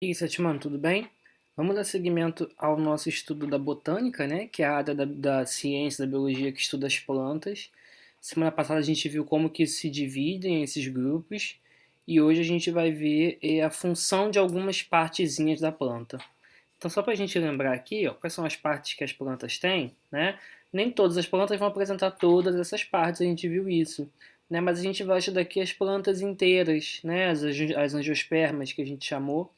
E aí, Sétimo, tudo bem? Vamos dar seguimento ao nosso estudo da botânica, né? Que é a área da ciência, da biologia que estuda as plantas. Semana passada a gente viu como que se dividem esses grupos e hoje a gente vai ver a função de algumas partezinhas da planta. Então, só para a gente lembrar aqui, ó, quais são as partes que as plantas têm, né? Nem todas as plantas vão apresentar todas essas partes, a gente viu isso, né? Mas a gente vai estudar aqui as plantas inteiras, né? As angiospermas que a gente chamou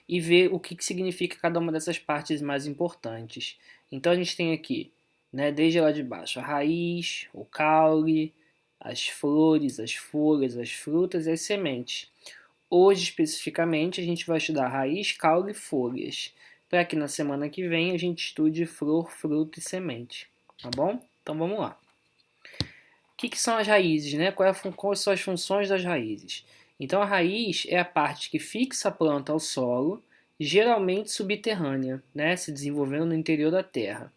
e ver o que significa cada uma dessas partes mais importantes. Então a gente tem aqui, né, desde lá de baixo, a raiz, o caule, as flores, as folhas, as frutas e as sementes. Hoje, especificamente, a gente vai estudar raiz, caule e folhas, para que na semana que vem a gente estude flor, fruto e semente. Tá bom? Então vamos lá. O que são as raízes, né? Quais são as funções das raízes? Então, a raiz é a parte que fixa a planta ao solo, geralmente subterrânea, né? Se desenvolvendo no interior da terra.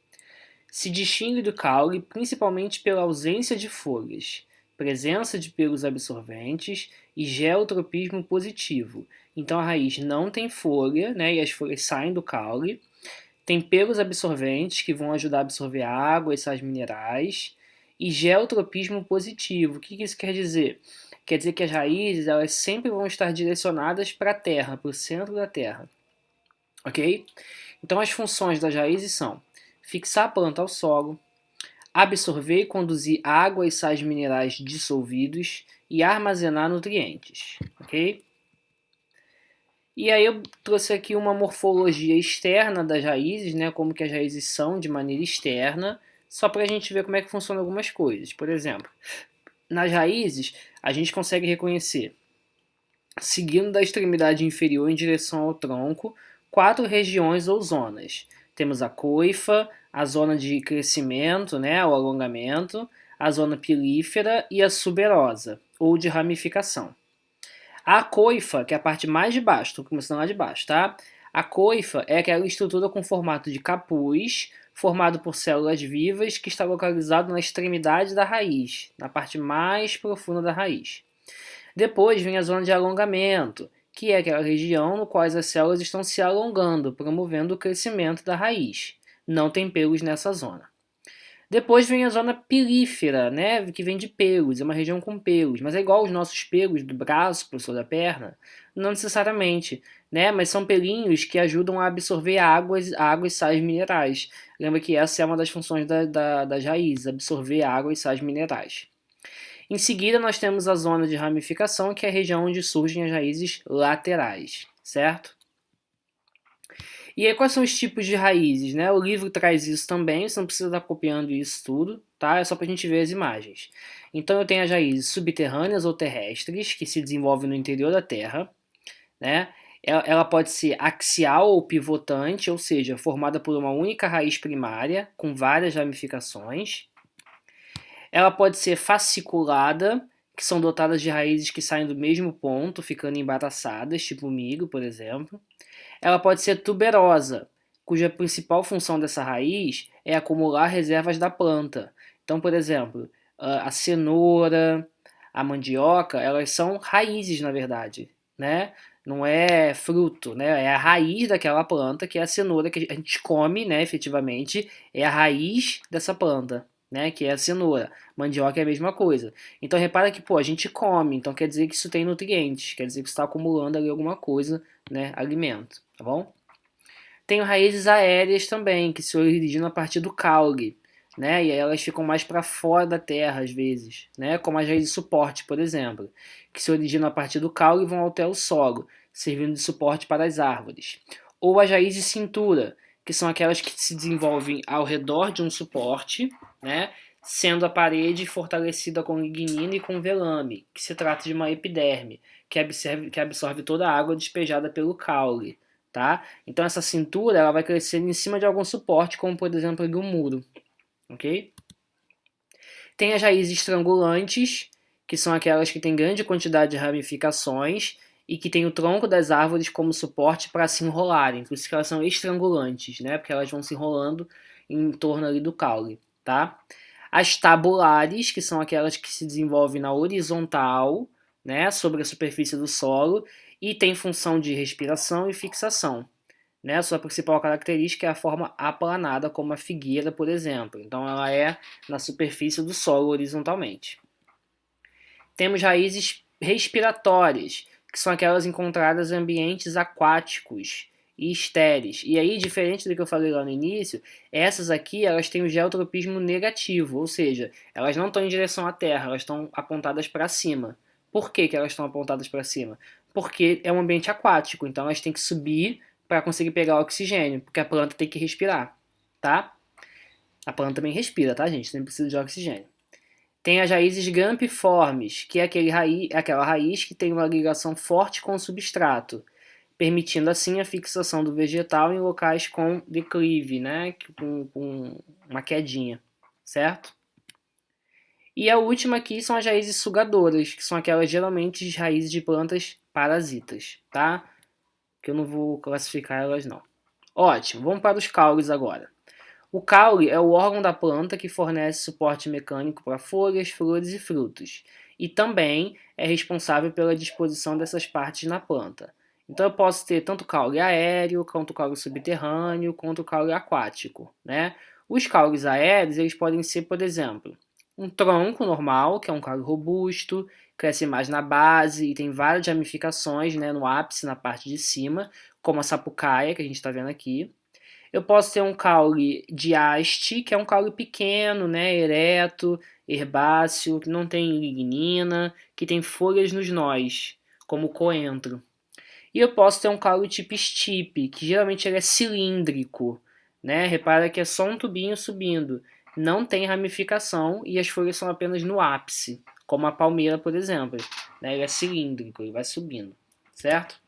Se distingue do caule principalmente pela ausência de folhas, presença de pelos absorventes e geotropismo positivo. Então, a raiz não tem folha, né? E as folhas saem do caule. Tem pelos absorventes que vão ajudar a absorver água e sais minerais e geotropismo positivo. O que isso quer dizer? Quer dizer que as raízes elas sempre vão estar direcionadas para a terra, para o centro da terra, ok? Então as funções das raízes são fixar a planta ao solo, absorver e conduzir água e sais minerais dissolvidos e armazenar nutrientes, ok? E aí eu trouxe aqui uma morfologia externa das raízes, né, como que as raízes são de maneira externa, só para a gente ver como é que funciona algumas coisas. Por exemplo, nas raízes a gente consegue reconhecer, seguindo da extremidade inferior em direção ao tronco, quatro regiões ou zonas. Temos a coifa, a zona de crescimento, né, o alongamento, a zona pilífera e a suberosa, ou de ramificação. A coifa, que é a parte mais de baixo, estou começando lá de baixo, tá? A coifa é aquela estrutura com formato de capuz, formado por células vivas, que está localizado na extremidade da raiz, na parte mais profunda da raiz. Depois vem a zona de alongamento, que é aquela região no qual as células estão se alongando, promovendo o crescimento da raiz. Não tem pelos nessa zona. Depois vem a zona pilífera, né, que vem de pelos, é uma região com pelos, mas é igual aos nossos pelos do braço, professor, da perna? Não necessariamente, né, mas são pelinhos que ajudam a absorver água e sais minerais. Lembra que essa é uma das funções das raízes, absorver água e sais minerais. Em seguida, nós temos a zona de ramificação, que é a região onde surgem as raízes laterais, certo? E aí, quais são os tipos de raízes, né? O livro traz isso também, você não precisa estar copiando isso tudo, tá? É só para a gente ver as imagens. Então, eu tenho as raízes subterrâneas ou terrestres, que se desenvolvem no interior da Terra, né? Ela pode ser axial ou pivotante, ou seja, formada por uma única raiz primária, com várias ramificações. Ela pode ser fasciculada, que são dotadas de raízes que saem do mesmo ponto, ficando embaraçadas, tipo o milho, por exemplo. Ela pode ser tuberosa, cuja principal função dessa raiz é acumular reservas da planta. Então, por exemplo, a cenoura, a mandioca, elas são raízes, na verdade, né? Não é fruto, né? É a raiz daquela planta, que é a cenoura que a gente come, né, efetivamente, é a raiz dessa planta, né, que é a cenoura. Mandioca é a mesma coisa. Então repara que, pô, a gente come, então quer dizer que isso tem nutrientes, quer dizer que está acumulando ali alguma coisa, né, alimento, tá bom? Tem raízes aéreas também, que se originam a partir do caule, né? E aí elas ficam mais para fora da terra às vezes, né? Como as raízes de suporte, por exemplo, que se originam a partir do caule e vão até o solo, servindo de suporte para as árvores. Ou as raízes de cintura, que são aquelas que se desenvolvem ao redor de um suporte, né? Sendo a parede fortalecida com lignina e com velame, que se trata de uma epiderme, que absorve toda a água despejada pelo caule, tá? Então essa cintura ela vai crescer em cima de algum suporte, como por exemplo um muro, ok? Tem as raízes estrangulantes, que são aquelas que têm grande quantidade de ramificações e que tem o tronco das árvores como suporte para se enrolarem, por isso que elas são estrangulantes, né? Porque elas vão se enrolando em torno ali do caule, tá? As tabulares, que são aquelas que se desenvolvem na horizontal, né, sobre a superfície do solo e tem função de respiração e fixação. Né? Sua principal característica é a forma aplanada, como a figueira, por exemplo. Então, ela é na superfície do solo horizontalmente. Temos raízes respiratórias, que são aquelas encontradas em ambientes aquáticos e estéreis. E aí, diferente do que eu falei lá no início, essas aqui elas têm o geotropismo negativo, ou seja, elas não estão em direção à Terra, elas estão apontadas para cima. Por que elas estão apontadas para cima? Porque é um ambiente aquático, então elas têm que subir para conseguir pegar o oxigênio, porque a planta tem que respirar, tá? A planta também respira, tá, gente? Não precisa de oxigênio. Tem as raízes grampiformes, que é aquela raiz que tem uma ligação forte com o substrato, permitindo assim a fixação do vegetal em locais com declive, né, com uma quedinha, certo? E a última aqui são as raízes sugadoras, que são aquelas geralmente raízes de plantas parasitas, tá? Que eu não vou classificar elas não. Ótimo, vamos para os caules agora. O caule é o órgão da planta que fornece suporte mecânico para folhas, flores e frutos, e também é responsável pela disposição dessas partes na planta. Então eu posso ter tanto caule aéreo, quanto caule subterrâneo, quanto caule aquático, né? Os caules aéreos, eles podem ser, por exemplo, um tronco normal, que é um caule robusto, cresce mais na base e tem várias ramificações, né, no ápice, na parte de cima, como a sapucaia, que a gente está vendo aqui. Eu posso ter um caule de haste, que é um caule pequeno, né, ereto, herbáceo, que não tem lignina, que tem folhas nos nós, como o coentro. E eu posso ter um caule tipo estipe, que geralmente ele é cilíndrico, né? Repara que é só um tubinho subindo, não tem ramificação e as folhas são apenas no ápice, como a palmeira, por exemplo, né? Ele é cilíndrico, ele vai subindo, certo?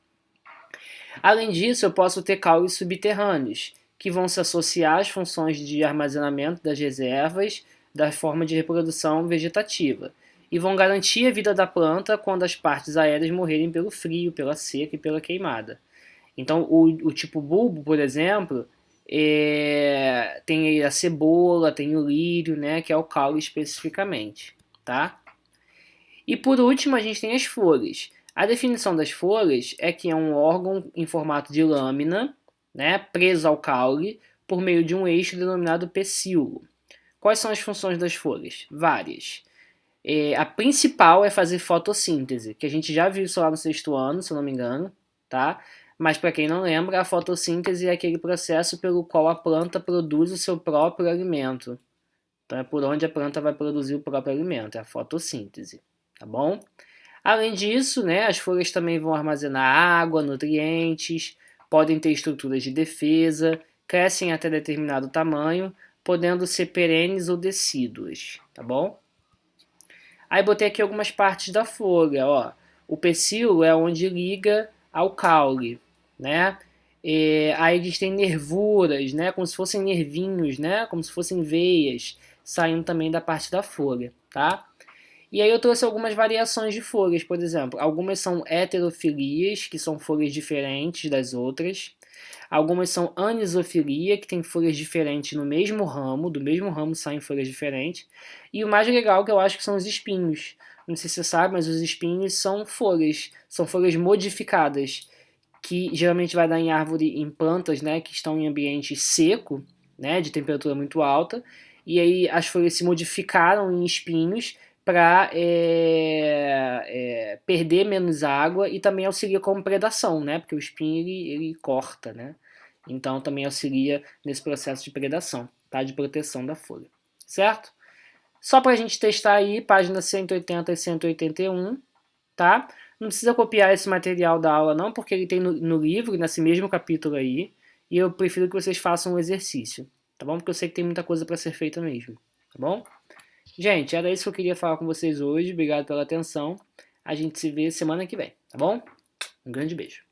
Além disso, eu posso ter caules subterrâneos, que vão se associar às funções de armazenamento das reservas da forma de reprodução vegetativa e vão garantir a vida da planta quando as partes aéreas morrerem pelo frio, pela seca e pela queimada. Então, o tipo bulbo, por exemplo, tem a cebola, tem o lírio, né, que é o caule especificamente, tá? E por último, a gente tem as folhas. A definição das folhas é que é um órgão em formato de lâmina, né, preso ao caule por meio de um eixo denominado pecíolo. Quais são as funções das folhas? Várias. A principal é fazer fotossíntese, que a gente já viu isso lá no sexto ano, se eu não me engano, tá? Mas para quem não lembra, a fotossíntese é aquele processo pelo qual a planta produz o seu próprio alimento. Então é por onde a planta vai produzir o próprio alimento, é a fotossíntese, tá bom? Além disso, né, as folhas também vão armazenar água, nutrientes, podem ter estruturas de defesa, crescem até determinado tamanho, podendo ser perenes ou decíduas, tá bom? Aí botei aqui algumas partes da folha, ó. O pecíolo é onde liga ao caule, né? Aí eles têm nervuras, né? Como se fossem nervinhos, né? Como se fossem veias saindo também da parte da folha, tá? E aí eu trouxe algumas variações de folhas, por exemplo. Algumas são heterofilias, que são folhas diferentes das outras. Algumas são anisofilia, que tem folhas diferentes no mesmo ramo, do mesmo ramo saem folhas diferentes. E o mais legal que eu acho que são os espinhos. Não sei se você sabe, mas os espinhos são folhas modificadas, que geralmente vai dar em árvore, em plantas, né, que estão em ambiente seco, né, de temperatura muito alta. E aí as folhas se modificaram em espinhos para perder menos água e também auxilia como predação, né? Porque o espinho ele corta, né? Então também auxilia nesse processo de predação, tá? De proteção da folha, certo? Só para a gente testar aí, páginas 180 e 181, tá? Não precisa copiar esse material da aula não, porque ele tem no livro, nesse mesmo capítulo aí, e eu prefiro que vocês façam um exercício, tá bom? Porque eu sei que tem muita coisa para ser feita mesmo, tá bom? Gente, era isso que eu queria falar com vocês hoje. Obrigado pela atenção. A gente se vê semana que vem, tá bom? Um grande beijo.